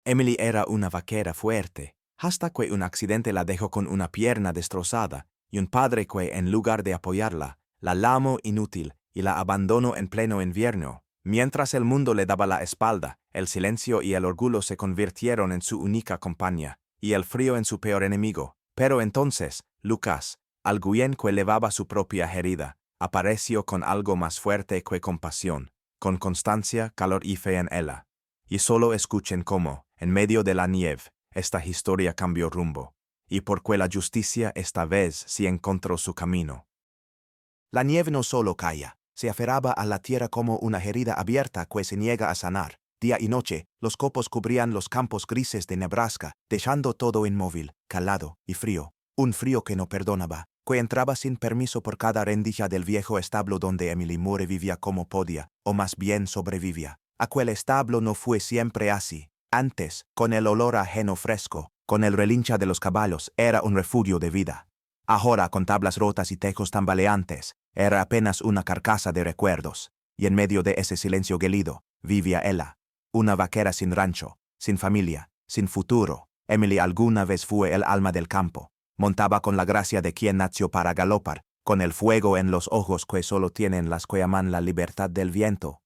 Emily era una vaquera fuerte, hasta que un accidente la dejó con una pierna destrozada, y un padre que, en lugar de apoyarla, la lamó inútil y la abandonó en pleno invierno. Mientras el mundo le daba la espalda, el silencio y el orgullo se convirtieron en su única compañía, y el frío en su peor enemigo. Pero entonces, Lucas, alguien que llevaba su propia herida, apareció con algo más fuerte que compasión, con constancia, calor y fe en ella. Y solo escuchen cómo, en medio de la nieve, esta historia cambió rumbo, y porque la justicia esta vez sí encontró su camino. La nieve no solo caía, se aferraba a la tierra como una herida abierta que se niega a sanar. Día y noche, los copos cubrían los campos grises de Nebraska, dejando todo inmóvil, calado y frío. Un frío que no perdonaba, que entraba sin permiso por cada rendija del viejo establo donde Emily Moore vivía como podía, o más bien sobrevivía. Aquel establo no fue siempre así. Antes, con el olor ajeno fresco, con el relincha de los caballos, era un refugio de vida. Ahora, con tablas rotas y tejos tambaleantes, era apenas una carcasa de recuerdos, y en medio de ese silencio gélido, vivía ella, una vaquera sin rancho, sin familia, sin futuro. Emily alguna vez fue el alma del campo, montaba con la gracia de quien nació para galopar, con el fuego en los ojos que solo tienen las que aman la libertad del viento.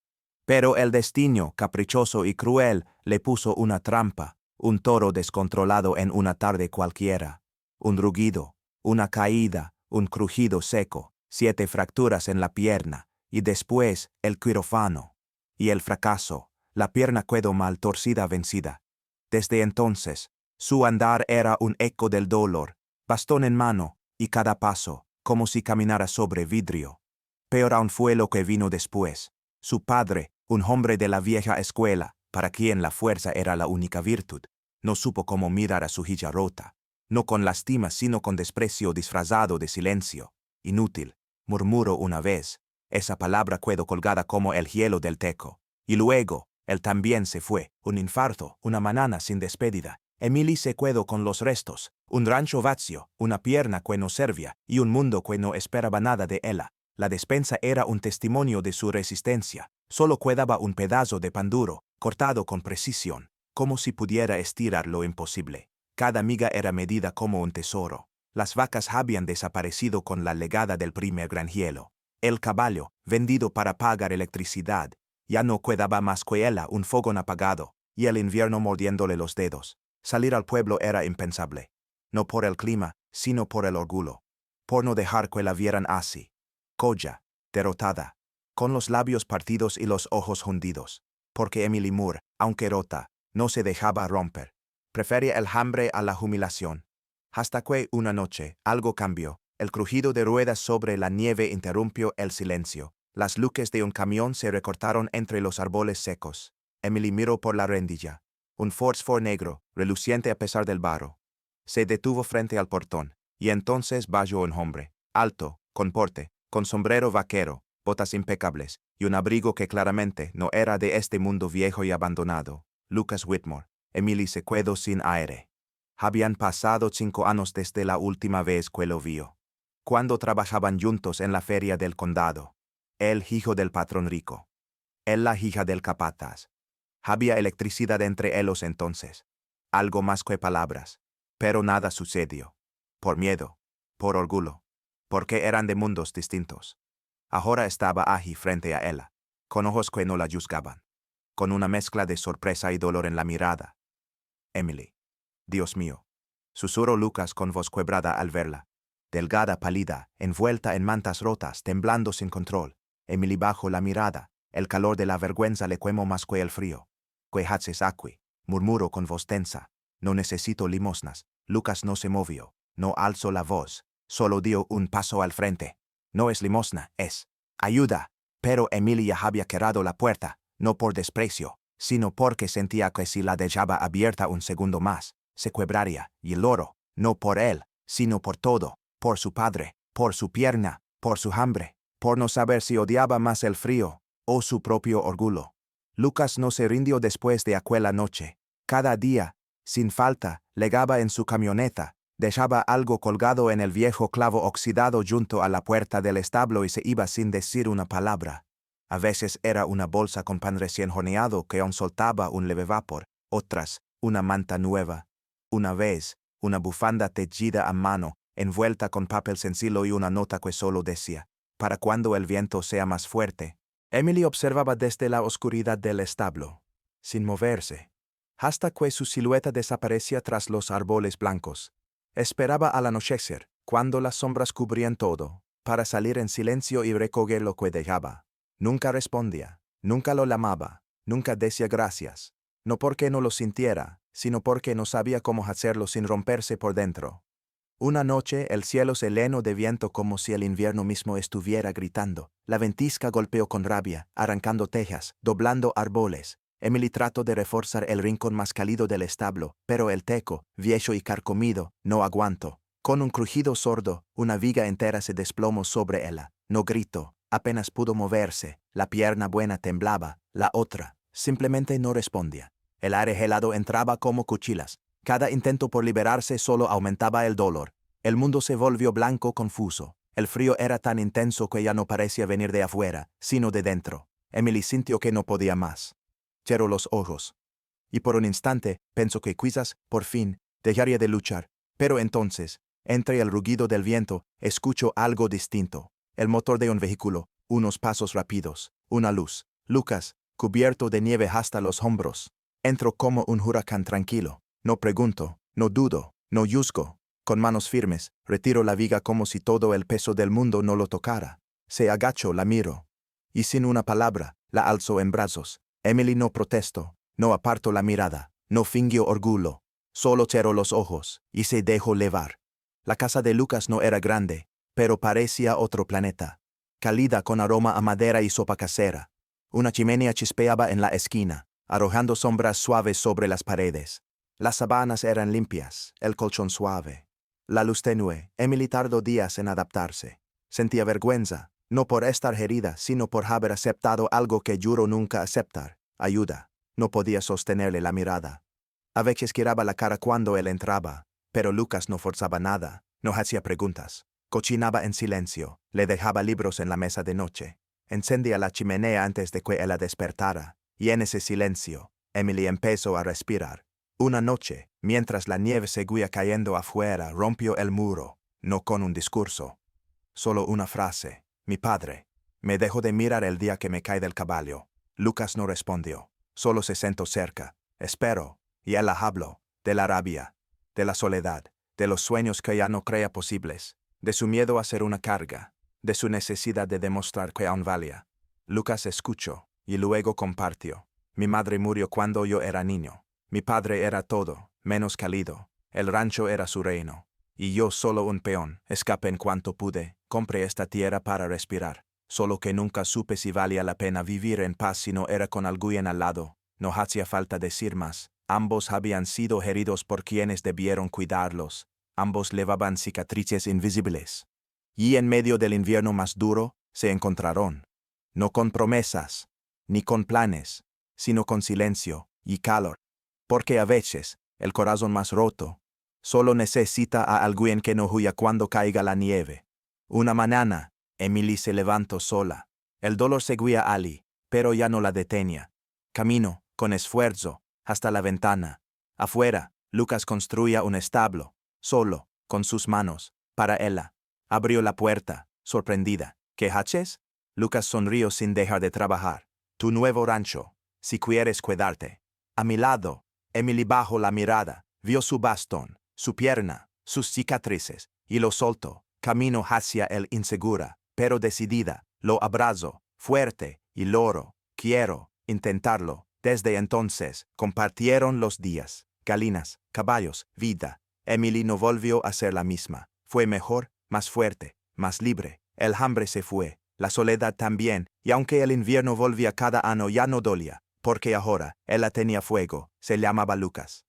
Pero el destino, caprichoso y cruel, le puso una trampa, un toro descontrolado en una tarde cualquiera, un rugido, una caída, un crujido seco, 7 fracturas en la pierna, y después el quirófano. Y el fracaso, la pierna quedó mal torcida vencida. Desde entonces, su andar era un eco del dolor, bastón en mano, y cada paso, como si caminara sobre vidrio. Peor aún fue lo que vino después. Su padre, un hombre de la vieja escuela, para quien la fuerza era la única virtud, no supo cómo mirar a su hija rota. No con lástima, sino con desprecio disfrazado de silencio. Inútil, murmuró una vez. Esa palabra quedó colgada como el hielo del teco. Y luego, él también se fue. Un infarto, una mañana sin despedida. Emily se quedó con los restos. Un rancho vacío, una pierna que no servía, y un mundo que no esperaba nada de ella. La despensa era un testimonio de su resistencia. Solo quedaba un pedazo de pan duro, cortado con precisión, como si pudiera estirar lo imposible. Cada miga era medida como un tesoro. Las vacas habían desaparecido con la llegada del primer gran hielo. El caballo, vendido para pagar electricidad, ya no quedaba más que ella, un fogón apagado, y el invierno mordiéndole los dedos. Salir al pueblo era impensable. No por el clima, sino por el orgullo. Por no dejar que la vieran así. Colla, derrotada, con los labios partidos y los ojos hundidos. Porque Emily Moore, aunque rota, no se dejaba romper. Prefería el hambre a la humillación. Hasta que una noche algo cambió. El crujido de ruedas sobre la nieve interrumpió el silencio. Las luces de un camión se recortaron entre los árboles secos. Emily miró por la rendilla. Un Ford negro, reluciente a pesar del barro. Se detuvo frente al portón, y entonces bajó un hombre, alto, con porte, con sombrero vaquero, botas impecables, y un abrigo que claramente no era de este mundo viejo y abandonado. Lucas Whitmore. Emily se quedó sin aire. Habían pasado 5 años desde la última vez que lo vio. Cuando trabajaban juntos en la feria del condado. Él hijo del patrón rico. Él la hija del capataz. Había electricidad entre ellos entonces. Algo más que palabras. Pero nada sucedió. Por miedo. Por orgullo. Porque eran de mundos distintos. Ahora estaba allí frente a ella, con ojos que no la juzgaban. Con una mezcla de sorpresa y dolor en la mirada. Emily. Dios mío. Susurró Lucas con voz quebrada al verla. Delgada, pálida, envuelta en mantas rotas, temblando sin control. Emily bajó la mirada. El calor de la vergüenza le quemó más que el frío. «¿Qué haces aquí?», murmuró con voz tensa. «No necesito limosnas». Lucas no se movió, no alzó la voz, solo dio un paso al frente. «No es limosna, es ayuda». Pero Emily ya había cerrado la puerta, no por desprecio, sino porque sentía que si la dejaba abierta un segundo más, se quebraría, y el loro, no por él, sino por todo, por su padre, por su pierna, por su hambre, por no saber si odiaba más el frío o su propio orgullo. Lucas no se rindió después de aquella noche. Cada día, sin falta, legaba en su camioneta, dejaba algo colgado en el viejo clavo oxidado junto a la puerta del establo y se iba sin decir una palabra. A veces era una bolsa con pan recién horneado que aún soltaba un leve vapor, otras, una manta nueva. Una vez, una bufanda tejida a mano, envuelta con papel sencillo y una nota que solo decía, para cuando el viento sea más fuerte. Emily observaba desde la oscuridad del establo, sin moverse, hasta que su silueta desaparecía tras los árboles blancos. Esperaba al anochecer, cuando las sombras cubrían todo, para salir en silencio y recoger lo que dejaba. Nunca respondía, nunca lo llamaba, nunca decía gracias, no porque no lo sintiera, sino porque no sabía cómo hacerlo sin romperse por dentro. Una noche el cielo se llenó de viento como si el invierno mismo estuviera gritando. La ventisca golpeó con rabia, arrancando tejas, doblando árboles. Emily trató de reforzar el rincón más cálido del establo, pero el teco, viejo y carcomido, no aguantó. Con un crujido sordo, una viga entera se desplomó sobre ella. No gritó, apenas pudo moverse, la pierna buena temblaba, la otra, simplemente no respondía. El aire helado entraba como cuchillas. Cada intento por liberarse solo aumentaba el dolor. El mundo se volvió blanco confuso. El frío era tan intenso que ya no parecía venir de afuera, sino de dentro. Emily sintió que no podía más. Cerró los ojos. Y por un instante pensó que quizás, por fin, dejaría de luchar. Pero entonces, entre el rugido del viento, escuchó algo distinto. El motor de un vehículo, unos pasos rápidos, una luz. Lucas, cubierto de nieve hasta los hombros, entró como un huracán tranquilo. No pregunto, no dudo, no juzgo. Con manos firmes, retiro la viga como si todo el peso del mundo no lo tocara. Se agachó, la miró. Y sin una palabra, la alzó en brazos. Emily no protestó, no apartó la mirada, no fingió orgullo. Solo cerró los ojos, y se dejó llevar. La casa de Lucas no era grande, pero parecía otro planeta. Cálida con aroma a madera y sopa casera. Una chimenea chispeaba en la esquina, arrojando sombras suaves sobre las paredes. Las sábanas eran limpias, el colchón suave. La luz tenue. Emily tardó días en adaptarse. Sentía vergüenza, no por estar herida, sino por haber aceptado algo que juró nunca aceptar. Ayuda. No podía sostenerle la mirada. A veces giraba la cara cuando él entraba, pero Lucas no forzaba nada, no hacía preguntas. Cocinaba en silencio, le dejaba libros en la mesa de noche. Encendía la chimenea antes de que ella despertara, y en ese silencio, Emily empezó a respirar. Una noche, mientras la nieve seguía cayendo afuera, rompió el muro, no con un discurso. Solo una frase. Mi padre. Me dejó de mirar el día que me caí del caballo. Lucas no respondió. Solo se sentó cerca. Espero. Y ella habló. De la rabia. De la soledad. De los sueños que ya no creía posibles. De su miedo a ser una carga. De su necesidad de demostrar que aún valía. Lucas escuchó. Y luego compartió. Mi madre murió cuando yo era niño. Mi padre era todo, menos cálido. El rancho era su reino. Y yo solo un peón. Escapé en cuanto pude. Compré esta tierra para respirar. Solo que nunca supe si valía la pena vivir en paz si no era con alguien al lado. No hacía falta decir más. Ambos habían sido heridos por quienes debieron cuidarlos. Ambos llevaban cicatrices invisibles. Y en medio del invierno más duro, se encontraron. No con promesas, ni con planes, sino con silencio y calor. Porque a veces, el corazón más roto, solo necesita a alguien que no huya cuando caiga la nieve. Una mañana, Emily se levantó sola. El dolor seguía a Ali, pero ya no la detenía. Caminó, con esfuerzo, hasta la ventana. Afuera, Lucas construía un establo, solo, con sus manos, para ella. Abrió la puerta, sorprendida. ¿Qué haces? Lucas sonrió sin dejar de trabajar. Tu nuevo rancho, si quieres cuidarte. A mi lado. Emily bajó la mirada, vio su bastón, su pierna, sus cicatrices, y lo soltó. Camino hacia él insegura, pero decidida. Lo abrazó, fuerte, y logró. Quiero intentarlo. Desde entonces, compartieron los días. Galinas, caballos, vida. Emily no volvió a ser la misma. Fue mejor, más fuerte, más libre. El hambre se fue, la soledad también, y aunque el invierno volvía cada año ya no dolía. Porque ahora, ella tenía fuego, se llamaba Lucas.